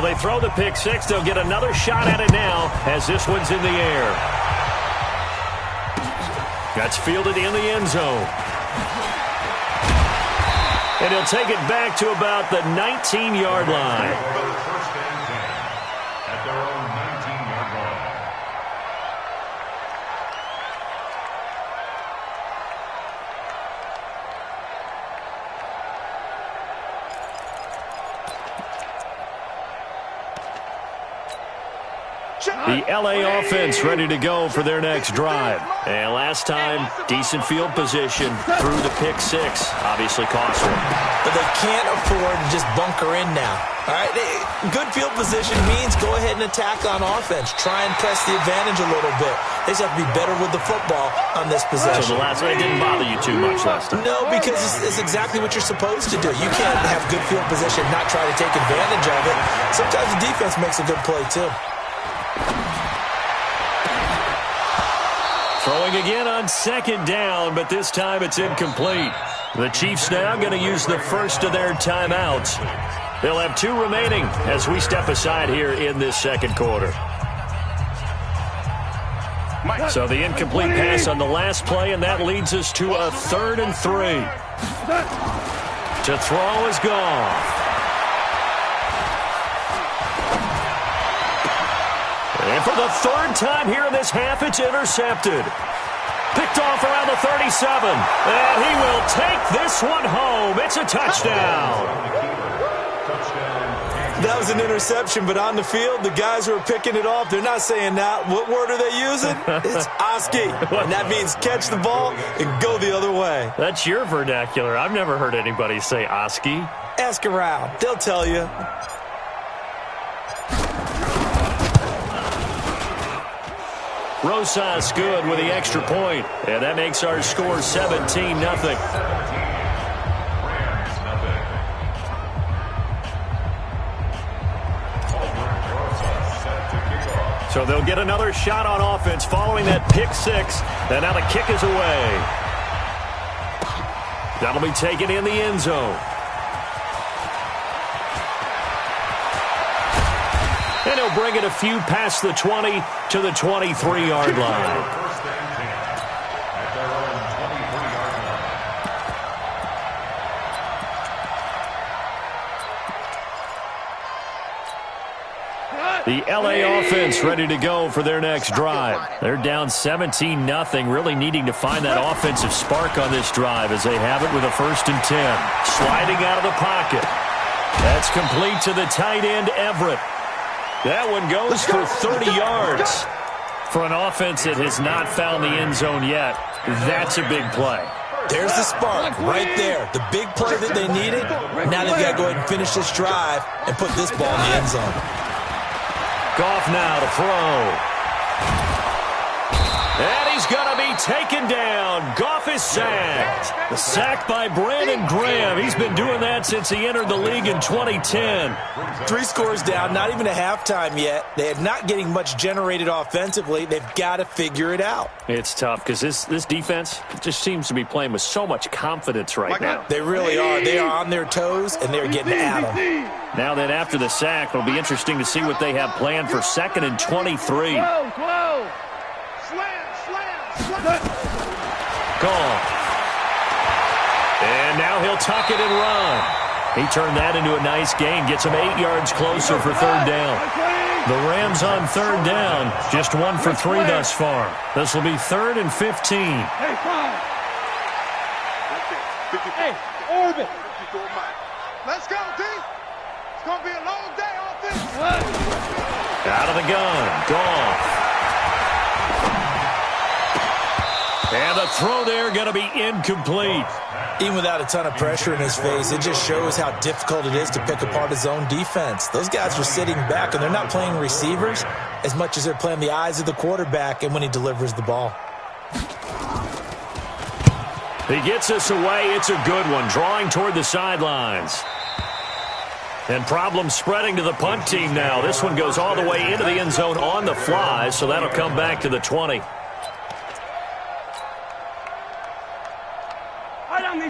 So they throw the pick six. They'll get another shot at it now as this one's in the air. That's fielded in the end zone. And he'll take it back to about the 19-yard line. The L.A. offense ready to go for their next drive. And last time, decent field position through the pick six. Obviously cost them. But they can't afford to just bunker in now. All right, good field position means go ahead and attack on offense. Try and press the advantage a little bit. They just have to be better with the football on this possession. So the last one didn't bother you too much last time? No, because it's exactly what you're supposed to do. You can't have good field position, not try to take advantage of it. Sometimes the defense makes a good play, too. Throwing again on second down, but this time it's incomplete. The Chiefs now going to use the first of their timeouts. They'll have 2 remaining as we step aside here in this second quarter. So the incomplete pass on the last play, and that leads us to a 3rd and 3. To throw is Goff. And for the 3rd time here in this half, it's intercepted. Picked off around the 37. And he will take this one home. It's a touchdown. That was an interception, but on the field, the guys who are picking it off, they're not saying that. What word are they using? It's Oski. And that means catch the ball and go the other way. That's your vernacular. I've never heard anybody say Oski. Ask around. They'll tell you. Rosas good with the extra point, and that makes our score 17-0. So they'll get another shot on offense following that pick six, and now the kick is away. That'll be taken in the end zone. And he'll bring it a few past the 20 to the 23-yard line. The L.A. offense ready to go for their next drive. They're down 17-0, really needing to find that offensive spark on this drive as they have it with a 1st and 10. Sliding out of the pocket. That's complete to the tight end, Everett. That one goes for 30 yards. For an offense that has not found the end zone yet, that's a big play. There's the spark right there. The big play that they needed. Now they've got to go ahead and finish this drive and put this ball in the end zone. Goff now to throw. And he's going to be taken down. Goff is sacked. The sack by Brandon Graham. He's been doing that since he entered the league in 2010. 3 scores down, not even a halftime yet. They are not getting much generated offensively. They've got to figure it out. It's tough because this defense just seems to be playing with so much confidence right now. They really are. They are on their toes, and they're getting at them. Now that after the sack, it'll be interesting to see what they have planned for 2nd and 23. Goff. And now he'll tuck it and run. He turned that into a nice gain. Gets him 8 yards closer for 3rd down. The Rams on 3rd down. Just 1 for 3 thus far. This will be 3rd and 15. Hey, Orbit. Let's go, D. It's going to be a long day on this. Out of the gun. Goff. And the throw there going to be incomplete. Even without a ton of pressure in his face, it just shows how difficult it is to pick apart his own defense. Those guys are sitting back, and they're not playing receivers as much as they're playing the eyes of the quarterback and when he delivers the ball. He gets us away. It's a good one, drawing toward the sidelines. And problems spreading to the punt team now. This one goes all the way into the end zone on the fly, so that'll come back to the 20.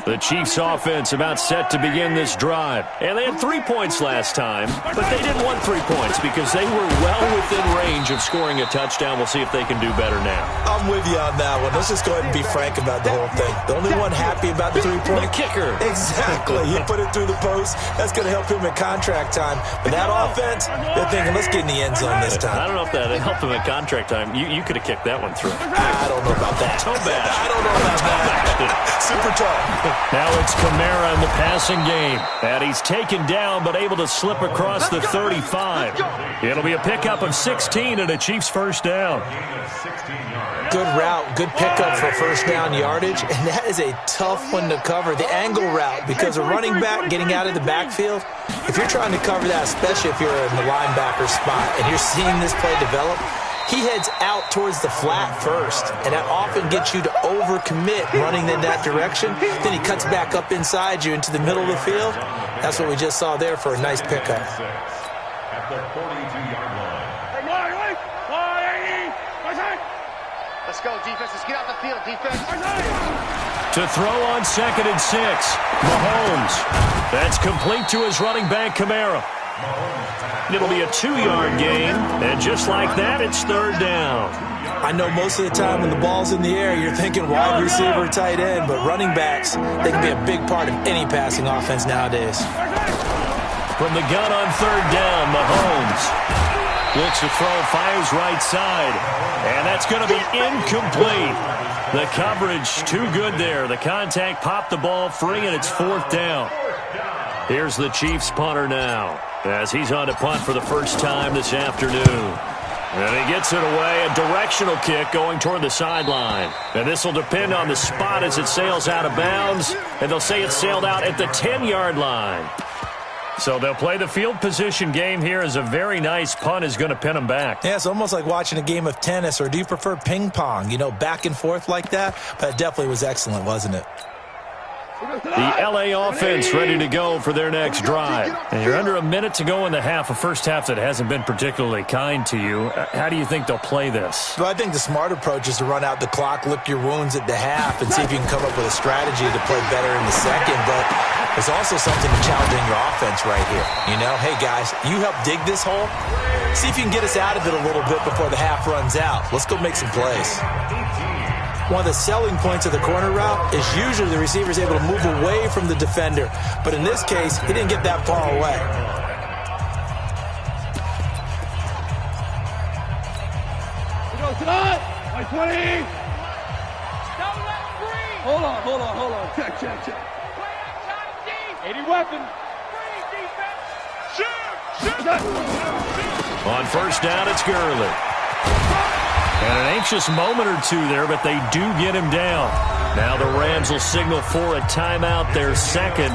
The Chiefs offense about set to begin this drive. And they had 3 points last time, but they didn't want 3 points because they were well within range of scoring a touchdown. We'll see if they can do better now. I'm with you on that one. Let's just go ahead and be frank about the whole thing. The only one happy about the 3-point? The kicker. Exactly. You put it through the post. That's going to help him in contract time. But that offense, they're thinking, let's get in the end zone this time. I don't know if that helped him in contract time. You could have kicked that one through. I don't know about that. Toe bash. I don't know about that. Super tough. Now it's Kamara in the passing game. And he's taken down but able to slip across the 35. It'll be a pickup of 16 and a Chiefs first down. Good route, good pickup for first down yardage, and that is a tough one to cover, the angle route, because a running back getting out of the backfield, if you're trying to cover that, especially if you're in the linebacker spot and you're seeing this play develop, he heads out towards the flat first, and that often gets you to overcommit running in that direction. Then he cuts back up inside you into the middle of the field. That's what we just saw there for a nice pickup. At the 42-yard line. Let's go, defense. Let's get out the field, defense. To throw on 2nd and 6. Mahomes. That's complete to his running back, Kamara. It'll be a 2-yard gain, and just like that, it's third down. I know most of the time when the ball's in the air, you're thinking wide receiver, tight end, but running backs, they can be a big part of any passing offense nowadays. From the gun on third down, Mahomes looks to throw, fires right side, and that's going to be incomplete. The coverage too good there. The contact popped the ball free, and it's fourth down. Here's the Chiefs punter now, as he's on to punt for the first time this afternoon. And he gets it away, a directional kick going toward the sideline. And this will depend on the spot as it sails out of bounds, and they'll say it sailed out at the 10-yard line. So they'll play the field position game here as a very nice punt is going to pin them back. Yeah, it's almost like watching a game of tennis, or do you prefer ping pong? You know, back and forth like that? But it definitely was excellent, wasn't it? The LA offense ready to go for their next drive. And you're under a minute to go in the half, a first half that hasn't been particularly kind to you. How do you think they'll play this? Well, I think the smart approach is to run out the clock, lick your wounds at the half, and see if you can come up with a strategy to play better in the second. But there's also something to challenging your offense right here. You know, hey, guys, you help dig this hole. See if you can get us out of it a little bit before the half runs out. Let's go make some plays. One of the selling points of the corner route is usually the receiver is able to move away from the defender. But in this case, he didn't get that far away. My 20. Hold on. Check. 80 weapon. Shoot. On first down, it's Gurley. And an anxious moment or two there, but they do get him down. Now the Rams will signal for a timeout, their second,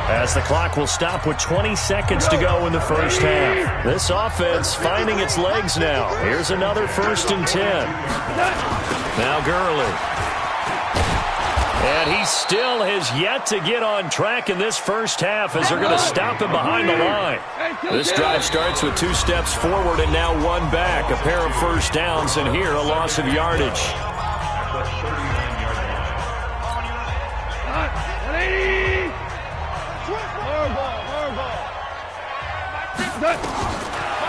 as the clock will stop with 20 seconds to go in the first half. This offense finding its legs now. Here's another 1st and 10. Now Gurley. And he still has yet to get on track in this first half as they're going to stop him behind the line. This drive starts with 2 steps forward and now 1 back. A pair of first downs, and here a loss of yardage.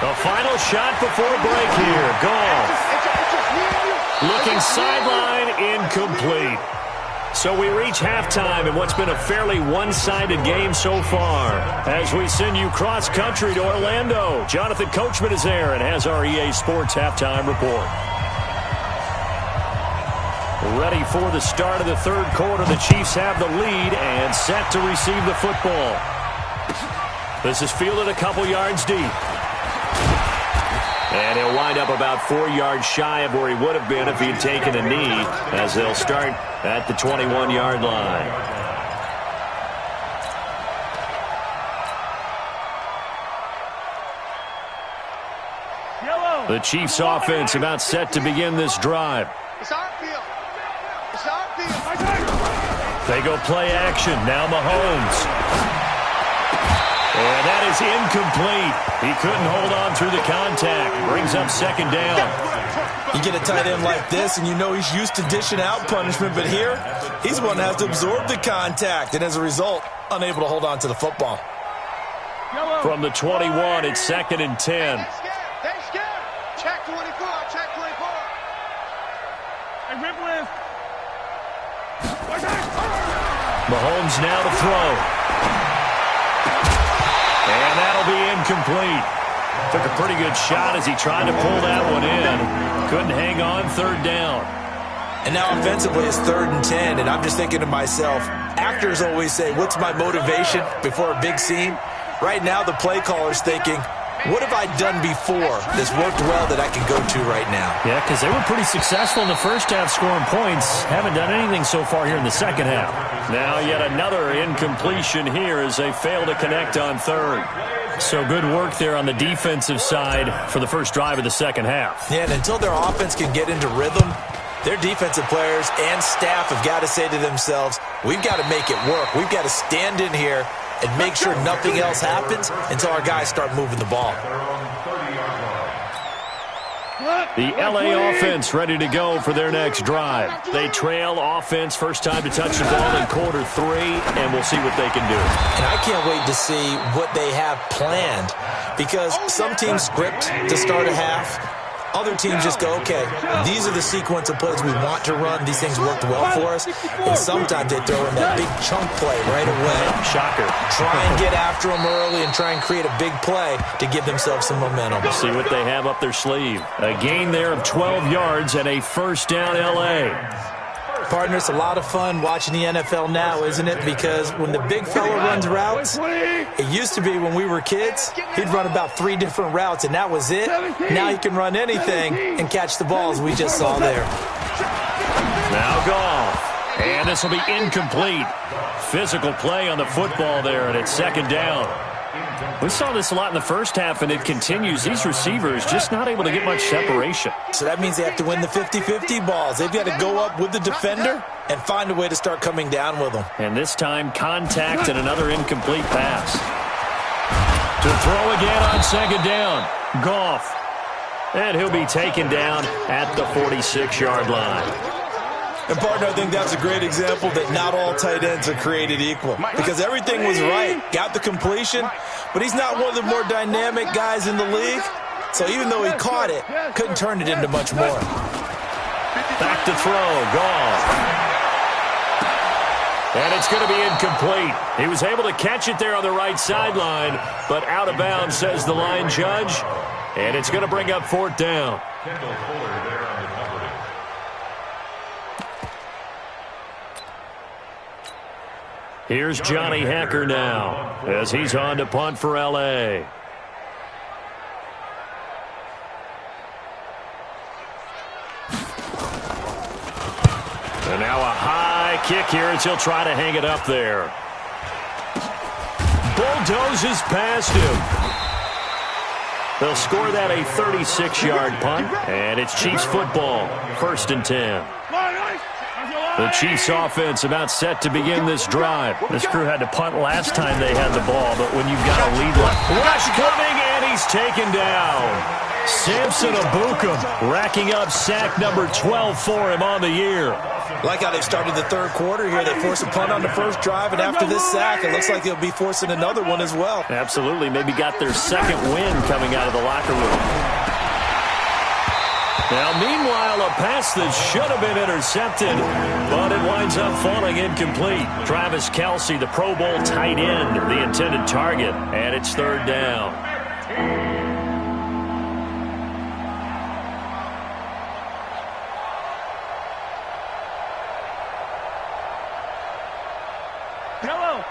The final shot before break here. Goal. Looking sideline, incomplete. So we reach halftime in what's been a fairly one-sided game so far. As we send you cross-country to Orlando, Jonathan Coachman is there and has our EA Sports halftime report. Ready for the start of the third quarter. The Chiefs have the lead and set to receive the football. This is fielded a couple yards deep. And he'll wind up about 4 yards shy of where he would have been if he had taken a knee, as they'll start at the 21-yard line. The Chiefs offense about set to begin this drive. It's our field. It's our field. They go play action. Now Mahomes. And that is incomplete. He couldn't hold on through the contact. Brings up second down. You get a tight end like this, and you know he's used to dishing out punishment, but here, he's the one that has to absorb the contact, and as a result, unable to hold on to the football. From the 21, it's 2nd and 10. They scared. Check 24. Check 24. Hey, Ripple. Mahomes now to throw. And that'll be incomplete. Took a pretty good shot as he tried to pull that one in. Couldn't hang on, 3rd down. And now offensively it's 3rd and 10, and I'm just thinking to myself, actors always say, what's my motivation before a big scene? Right now the play caller's thinking, what have I done before that's worked well that I can go to right now? Yeah, because they were pretty successful in the first half scoring points. Haven't done anything so far here in the second half. Now yet another incompletion here as they fail to connect on 3rd. So good work there on the defensive side for the first drive of the second half. Yeah, and until their offense can get into rhythm, their defensive players and staff have got to say to themselves, we've got to make it work. We've got to stand in here and make sure nothing else happens until our guys start moving the ball. The LA offense ready to go for their next drive. They trail offense, first time to touch the ball in quarter 3, and we'll see what they can do. And I can't wait to see what they have planned, because some teams script to start a half. Other teams just go, okay, these are the sequence of plays we want to run. These things worked well for us. And sometimes they throw in that big chunk play right away. Shocker. Try and get after them early and try and create a big play to give themselves some momentum. See what they have up their sleeve. A gain there of 12 yards and a first down LA. Partner, it's a lot of fun watching the NFL now, isn't it? Because when the big fella runs routes, it used to be when we were kids, he'd run about 3 different routes, and that was it. Now he can run anything and catch the balls we just saw there. Now Goff. And this will be incomplete. Physical play on the football there, and it's 2nd down. We saw this a lot in the first half, and it continues. These receivers just not able to get much separation. So that means they have to win the 50-50 balls. They've got to go up with the defender and find a way to start coming down with them. And this time, contact and another incomplete pass. To throw again on 2nd down. Goff. And he'll be taken down at the 46-yard line. And, partner, I think that's a great example that not all tight ends are created equal, because everything was right. Got the completion, but he's not one of the more dynamic guys in the league. So even though he caught it, couldn't turn it into much more. Back to throw. Goff. And it's going to be incomplete. He was able to catch it there on the right sideline, but out of bounds, says the line judge. And it's going to bring up 4th down. Here's Johnny Hacker now as he's on to punt for L.A. And now a high kick here as he'll try to hang it up there. Bulldozes past him. They'll score that a 36-yard punt, and it's Chiefs football, 1st and 10. The Chiefs offense about set to begin this drive. This crew had to punt last time they had the ball, but when you've got a lead, rush coming, and he's taken down. Samson Abukum racking up sack number 12 for him on the year. Like how they've started the 3rd quarter here. They force a punt on the first drive, and after this sack, it looks like they'll be forcing another one as well. Absolutely. Maybe got their 2nd win coming out of the locker room. Now, meanwhile, a pass that should have been intercepted, but it winds up falling incomplete. Travis Kelce, the Pro Bowl tight end, the intended target, and it's 3rd down. Hello.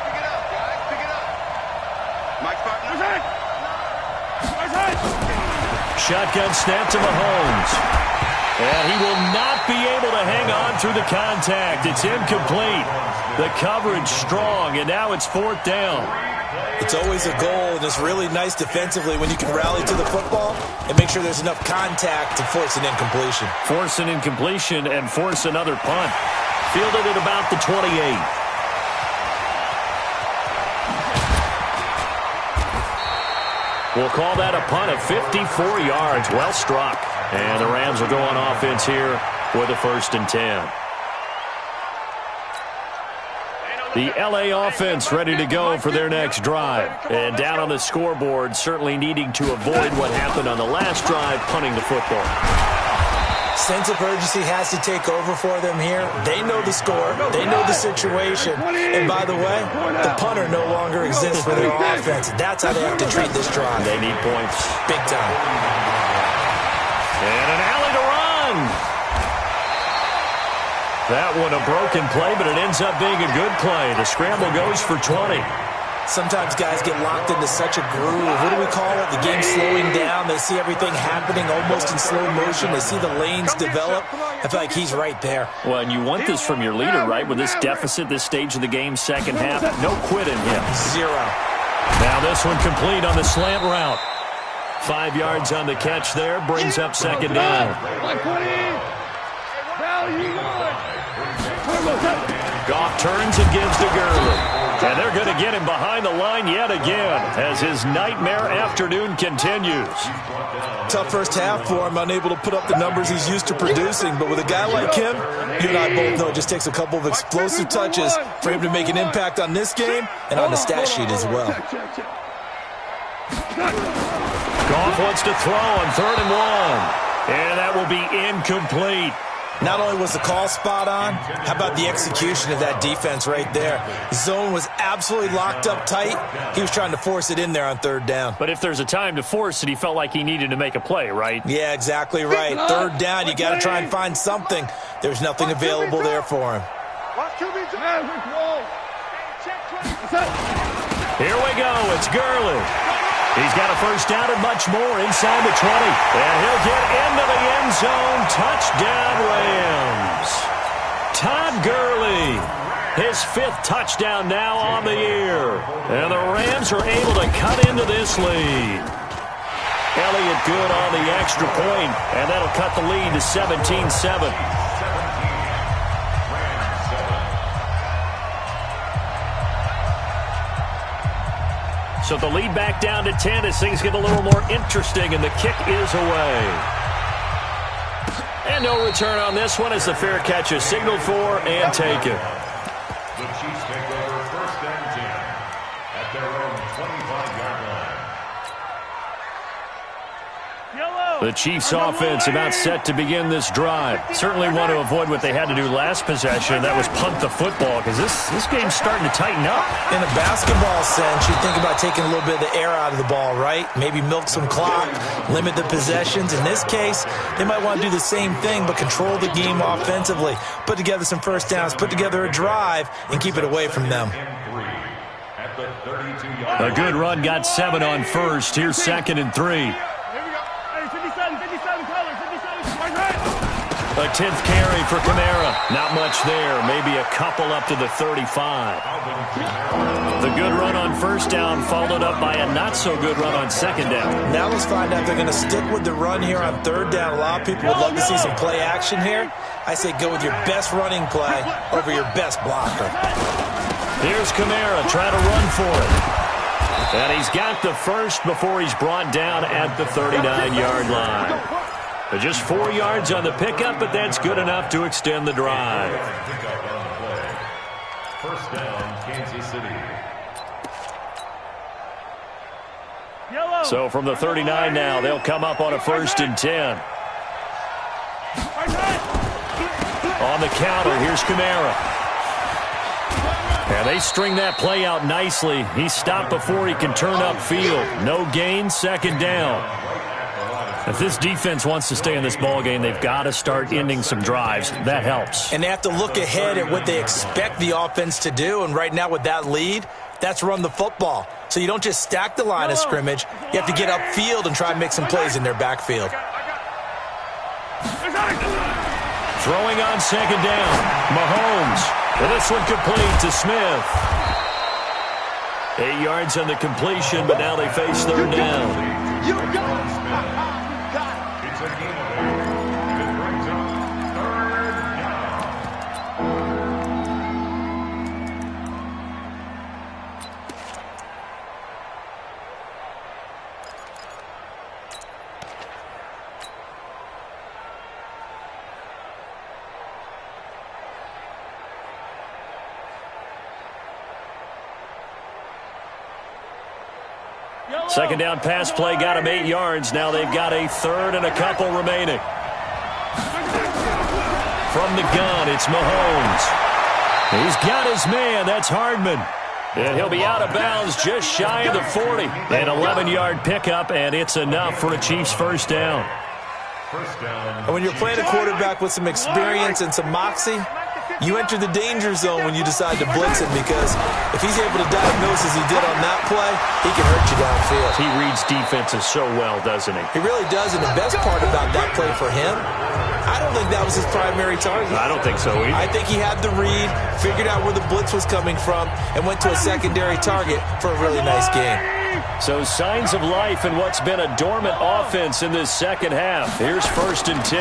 Pick it up, guys. Pick it up. Mike's partner. Shotgun snap to Mahomes. And he will not be able to hang on through the contact. It's incomplete. The coverage strong, and now it's 4th down. It's always a goal, and it's really nice defensively when you can rally to the football and make sure there's enough contact to force an incompletion. Force an incompletion and force another punt. Fielded at about the 28. We'll call that a punt of 54 yards. Well struck. And the Rams will go on offense here with a 1st and 10. The LA offense ready to go for their next drive. And down on the scoreboard, certainly needing to avoid what happened on the last drive, punting the football. Sense of urgency has to take over for them here. They know the score. They know the situation. And by the way, the punter no longer exists for their offense. That's how they have to treat this drive. They need points. Big time. And an alley to run. That one a broken play, but it ends up being a good play. The scramble goes for 20. Sometimes guys get locked into such a groove. What do we call it? The game's slowing down. They see everything happening almost in slow motion. They see the lanes develop. I feel like he's right there. Well, and you want this from your leader, right? With this deficit, this stage of the game, second half, no quit in him. 0. Now this one complete on the slant route. 5 yards on the catch there. Brings up second down. Goff turns and gives to Gurley. And they're going to get him behind the line yet again as his nightmare afternoon continues. Tough first half for him, unable to put up the numbers he's used to producing. But with a guy like him, you and I both know it just takes a couple of explosive touches for him to make an impact on this game and on the stat sheet as well. Goff wants to throw on 3rd and 1. And that will be incomplete. Not only was the call spot on, how about the execution of that defense right there? Zone was absolutely locked up tight. He was trying to force it in there on 3rd down. But if there's a time to force it, he felt like he needed to make a play, right? Yeah, exactly right. 3rd down, you got to try and find something. There's nothing available there for him. Here we go. It's Gurley. He's got a 1st down and much more inside the 20. And he'll get into the end zone. Touchdown, Rams. Todd Gurley, his 5th touchdown now on the year. And the Rams are able to cut into this lead. Elliott good on the extra point, and that'll cut the lead to 17-7. So the lead back down to 10 as things get a little more interesting, and the kick is away. And no return on this one as the fair catch is signaled for and taken. The Chiefs take over 1st and 10 at their own 25-yard line. The Chiefs offense about set to begin this drive. Certainly want to avoid what they had to do last possession. That was punt the football, because this game's starting to tighten up. In a basketball sense, you think about taking a little bit of the air out of the ball, right? Maybe milk some clock, limit the possessions. In this case, they might want to do the same thing, but control the game offensively. Put together some 1st downs, put together a drive, and keep it away from them. A good run got 7 on 1st. Here's 2nd and 3. A 10th carry for Kamara. Not much there. Maybe a couple up to the 35. The good run on 1st down followed up by a not-so-good run on 2nd down. Now let's find out if they're going to stick with the run here on 3rd down. A lot of people would love to see some play action here. I say go with your best running play over your best blocker. Here's Kamara trying to run for it. And he's got the 1st before he's brought down at the 39-yard line. But just 4 yards on the pickup, but that's good enough to extend the drive. 1st down, Kansas City. So from the 39 now, they'll come up on a 1st and 10. On the counter, here's Kamara. And they string that play out nicely. He stopped before he can turn upfield. No gain, 2nd down. If this defense wants to stay in this ballgame, they've got to start ending some drives. That helps. And they have to look ahead at what they expect the offense to do. And right now with that lead, that's run the football. So you don't just stack the line of scrimmage. You have to get upfield and try and make some plays in their backfield. Throwing on 2nd down. Mahomes. And this one complete to Smith. 8 yards on the completion, but now they face 3rd down. You got it. It's a game of it. It brings up 3rd down. Second down pass play got him 8 yards. Now they've got a third and a couple remaining. From the gun, it's Mahomes. He's got his man. That's Hardman. And he'll be out of bounds just shy of the 40. An 11-yard pickup, and it's enough for a Chiefs first down. And when you're playing a quarterback with some experience and some moxie, you enter the danger zone when you decide to blitz him, because if he's able to diagnose as he did on that play, he can hurt you downfield. He reads defenses so well, doesn't he? He really does, and the best part about that play for him, I don't think that was his primary target. I don't think so either. I think he had the read, figured out where the blitz was coming from, and went to a secondary target for a really nice game. So signs of life in what's been a dormant offense in this second half. Here's 1st and 10.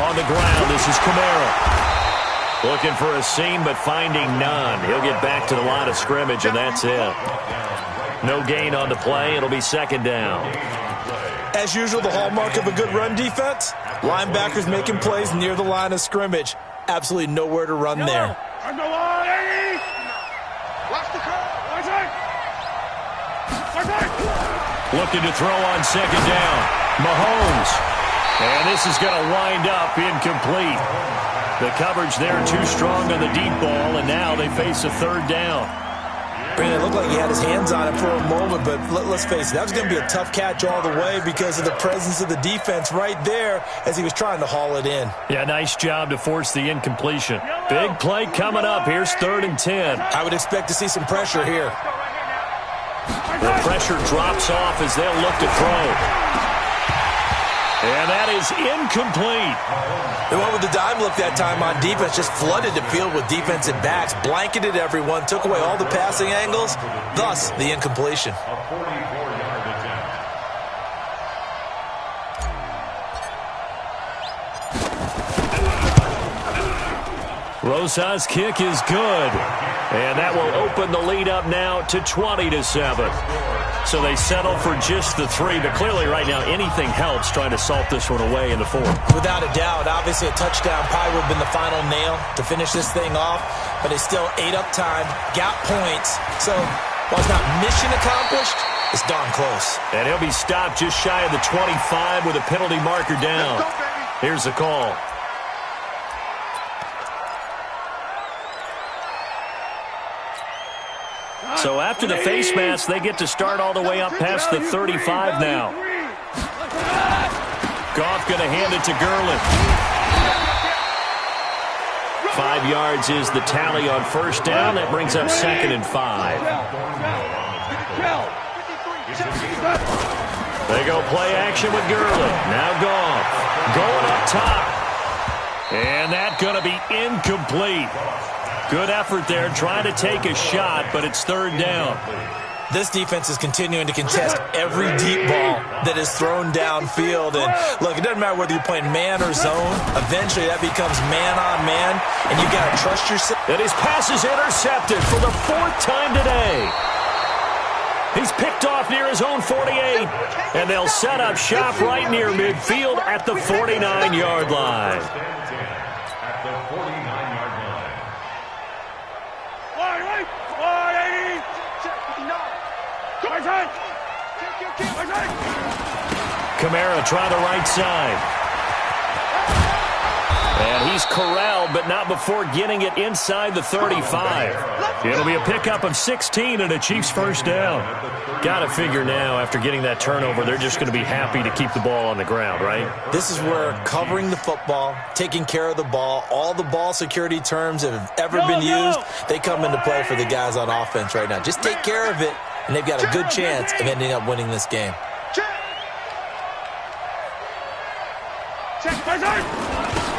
On the ground, this is Kamara. Looking for a seam, but finding none. He'll get back to the line of scrimmage, and that's it. No gain on the play. It'll be second down. As usual, the hallmark of a good run defense, linebackers making plays near the line of scrimmage. Absolutely nowhere to run there. Looking to throw on second down. Mahomes. And this is going to wind up incomplete. The coverage there too strong on the deep ball, and now they face a third down. Brandon, it looked like he had his hands on it for a moment, but let's face it, that was going to be a tough catch all the way because of the presence of the defense right there as he was trying to haul it in. Yeah, nice job to force the incompletion. Big play coming up. Here's 3rd and 10. I would expect to see some pressure here. The pressure drops off as they'll look to throw. And that is incomplete. They went with the dime look that time on defense, just flooded the field with defensive backs, blanketed everyone, took away all the passing angles, thus the incompletion. A 44-yard attempt. Rosa's kick is good. And that will open the lead up now to 20-7. So they settle for just the 3, but clearly right now anything helps trying to salt this one away in the 4th. Without a doubt, obviously a touchdown probably would have been the final nail to finish this thing off, but they still ate up time, got points. So while it's not mission accomplished, it's darn close. And he'll be stopped just shy of the 25 with a penalty marker down. Here's the call. So after the face mask, they get to start all the way up past the 35 now. Goff going to hand it to Gurley. 5 yards is the tally on first down. That brings up 2nd and 5. They go play action with Gurley. Now Goff going up top. And that's going to be incomplete. Good effort there, trying to take a shot, but it's 3rd down. This defense is continuing to contest every deep ball that is thrown downfield. And look, it doesn't matter whether you're playing man or zone. Eventually that becomes man on man, and you got to trust yourself. And his pass is intercepted for the 4th time today. He's picked off near his own 48, and they'll set up shop right near midfield at the 49-yard line. At the 49-yard line. Kamara try the right side. And he's corralled, but not before getting it inside the 35. It'll be a pickup of 16 and a Chiefs first down. Got to figure now, after getting that turnover, they're just going to be happy to keep the ball on the ground, right? This is where covering the football, taking care of the ball, all the ball security terms that have ever been used, they come into play for the guys on offense right now. Just take care of it, and they've got a good chance of ending up winning this game.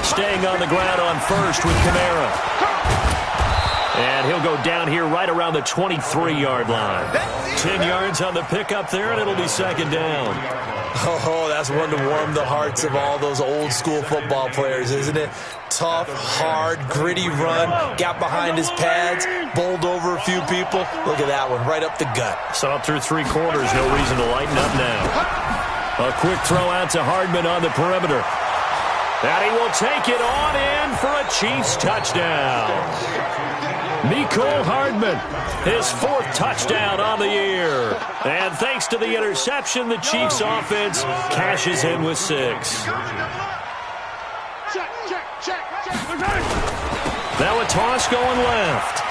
Staying on the ground on first with Kamara. And he'll go down here right around the 23-yard line. 10 yards on the pickup there, and it'll be 2nd down. Oh, that's one to warm the hearts of all those old-school football players, isn't it? Tough, hard, gritty run, got behind his pads, bowled over a few people. Look at that one, right up the gut. Saw it through 3 quarters, no reason to lighten up now. A quick throw out to Hardman on the perimeter. And he will take it on in for a Chiefs touchdown. Mecole Hardman, his 4th touchdown on the year. And thanks to the interception, the Chiefs offense cashes in with 6. Now a toss going left.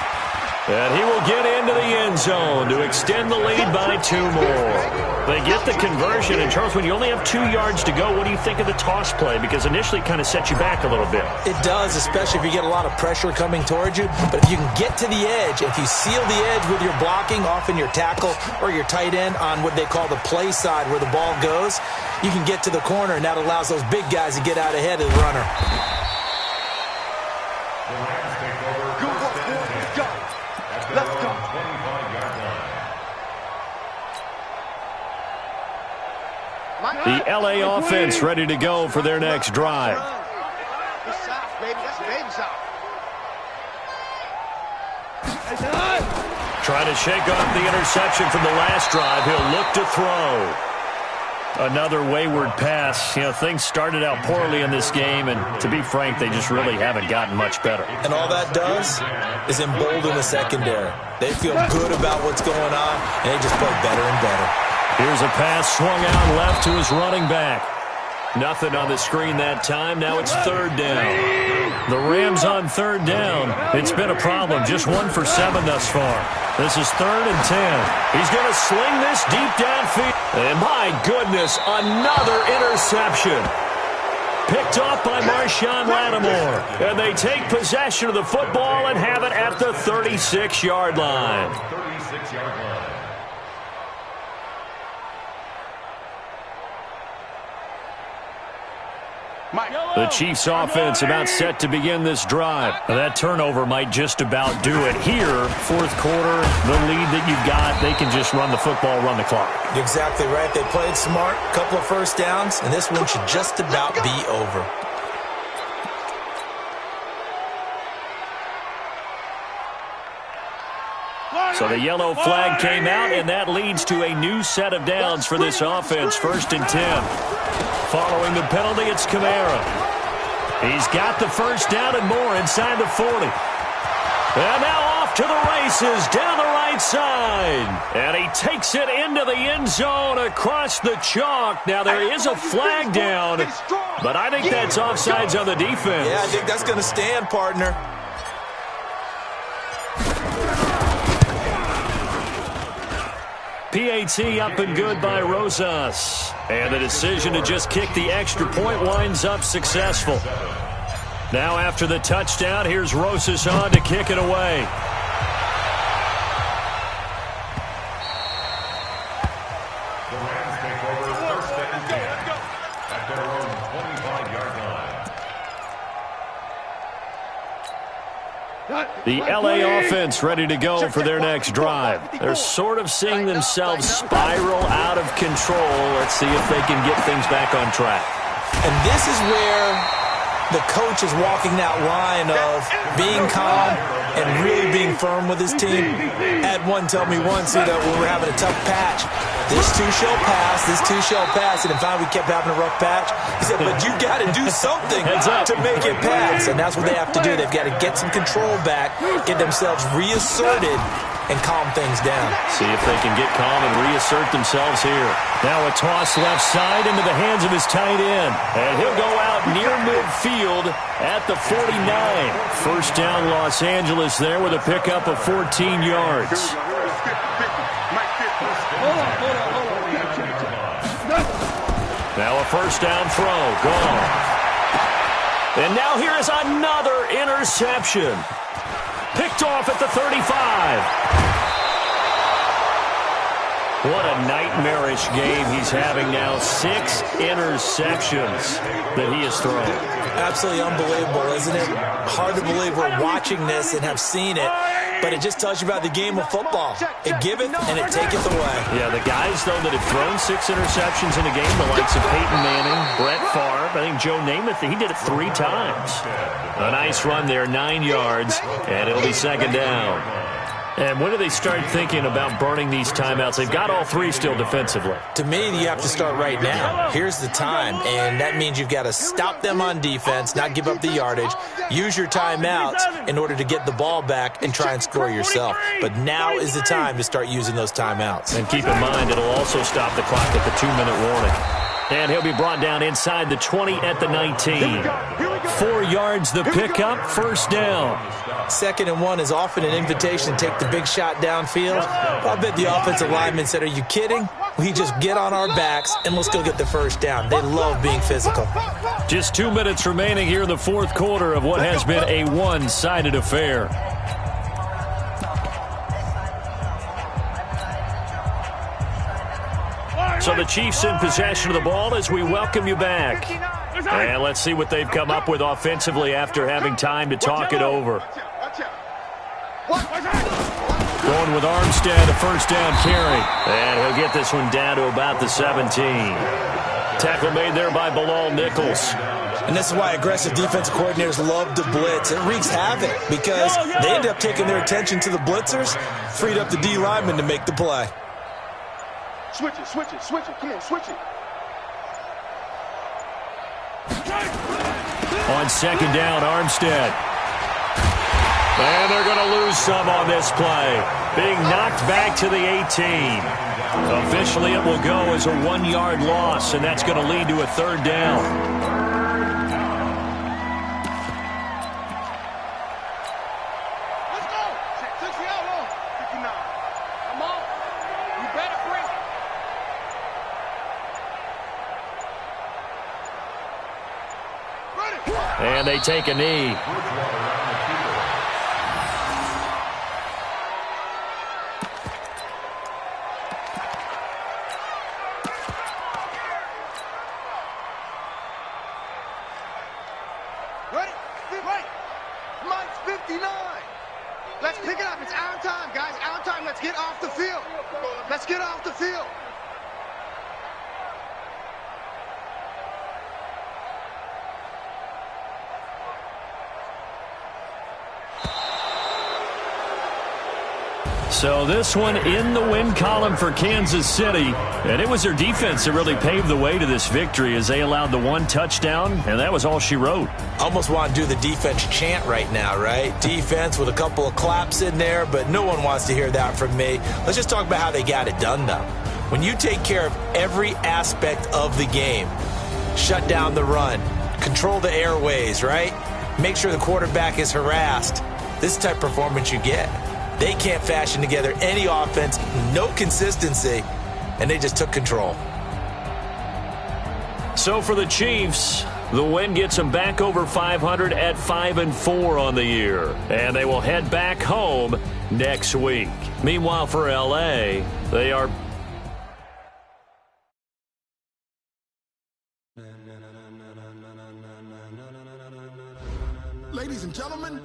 And he will get into the end zone to extend the lead by 2 more. They get the conversion. And, Charles, when you only have 2 yards to go, what do you think of the toss play? Because initially it kind of sets you back a little bit. It does, especially if you get a lot of pressure coming towards you. But if you can get to the edge, if you seal the edge with your blocking, often your tackle or your tight end on what they call the play side where the ball goes, you can get to the corner, and that allows those big guys to get out ahead of the runner. Let's go. The LA offense ready to go for their next drive. Trying to shake off the interception from the last drive. He'll look to throw. Another wayward pass. You know, things started out poorly in this game, and to be frank, they just really haven't gotten much better. And all that does is embolden the secondary. They feel good about what's going on, and they just play better and better. Here's a pass swung out left to his running back. Nothing on the screen that time. Now it's 3rd down. The Rams on 3rd down. It's been a problem. Just 1 for 7 thus far. This is 3rd and 10. He's going to sling this deep downfield. And my goodness, another interception. Picked off by Marshawn Lattimore. And they take possession of the football and have it at the 36-yard line. 36-yard line. The Chiefs offense about set to begin this drive. That turnover might just about do it here. 4th quarter, the lead that you've got, they can just run the football, run the clock. Exactly right. They played smart, couple of first downs, and this one should just about be over. So the yellow flag came out, and that leads to a new set of downs for this offense. 1st and 10. Following the penalty, it's Kamara. He's got the first down and more inside the 40. And now off to the races down the right side. And he takes it into the end zone across the chalk. Now there is a flag down, but I think that's offsides on the defense. Yeah, I think that's going to stand, partner. PAT up and good by Rosas. And the decision to just kick the extra point winds up successful. Now after the touchdown, here's Rosas on to kick it away. The Rams take over 1st and 10 at their own 25-yard line. The LA offense ready to go for their next drive. They're sort of seeing themselves spiral out of control. Let's see if they can get things back on track. And this is where the coach is walking that line of being calm and really being firm with his team. Had one tell me once, that when we're having a tough patch, this too shall pass, this too shall pass. And in fact, we kept having a rough patch. He said, but you got to do something to make it pass. And that's what they have to do. They've got to get some control back, get themselves reasserted, and calm things down. See if they can get calm and reassert themselves here. Now a toss left side into the hands of his tight end. And he'll go out near midfield at the 49. First down Los Angeles there with a pickup of 14 yards. Now a first down throw. Gone. And now here is another interception. Picked off at the 35. What a nightmarish game he's having now. 6 interceptions that he has thrown. Absolutely unbelievable, isn't it? Hard to believe we're watching this and have seen it, but it just tells you about the game of football. It giveth and it taketh away. Yeah, the guys, though, that have thrown 6 interceptions in a game, the likes of Peyton Manning, Brett Favre, I think Joe Namath, he did it 3 times. A nice run there, 9 yards, and it'll be second down. And when do they start thinking about burning these timeouts? They've got all three still defensively. To me, you have to start right now. Here's the time, and that means you've got to stop them on defense, not give up the yardage, use your timeouts in order to get the ball back and try and score yourself. But now is the time to start using those timeouts. And keep in mind, it'll also stop the clock at the 2-minute warning. And he'll be brought down inside the 20 at the 19. 4 yards the pickup, first down. 2nd and 1 is often an invitation to take the big shot downfield. I bet the offensive lineman said, are you kidding? We just get on our backs and let's go get the first down. They love being physical. Just 2 minutes remaining here in the fourth quarter of what has been a one-sided affair. So the Chiefs in possession of the ball as we welcome you back. And let's see what they've come up with offensively after having time to talk it over. Going with Armstead, a first down carry. And he'll get this one down to about the 17. Tackle made there by Bilal Nichols. And this is why aggressive defensive coordinators love to blitz. It wreaks havoc because they end up taking their attention to the blitzers, freed up the D lineman to make the play. Switch it, switch it, switch it. Come on, switch it. On second down, Armstead. And they're going to lose some on this play. Being knocked back to the 18. Officially, it will go as a 1-yard loss, and that's going to lead to a third down. Let's go. 60 out long. 59. Come on. You better bring it. And they take a knee. Ready? Wait. Mike's 59. Let's pick it up. It's our time, guys. Our time. Let's get off the field. Let's get off the field. So this one in the win column for Kansas City. And it was their defense that really paved the way to this victory as they allowed the 1 touchdown, and that was all she wrote. Almost want to do the defense chant right now, right? Defense with a couple of claps in there, but no one wants to hear that from me. Let's just talk about how they got it done, though. When you take care of every aspect of the game, shut down the run, control the airways, right? Make sure the quarterback is harassed. This is the type of performance you get. They can't fashion together any offense, no consistency, and they just took control. So for the Chiefs, the win gets them back over 500 at 5-4 on the year. And they will head back home next week. Meanwhile, for L.A., they are... Ladies and gentlemen,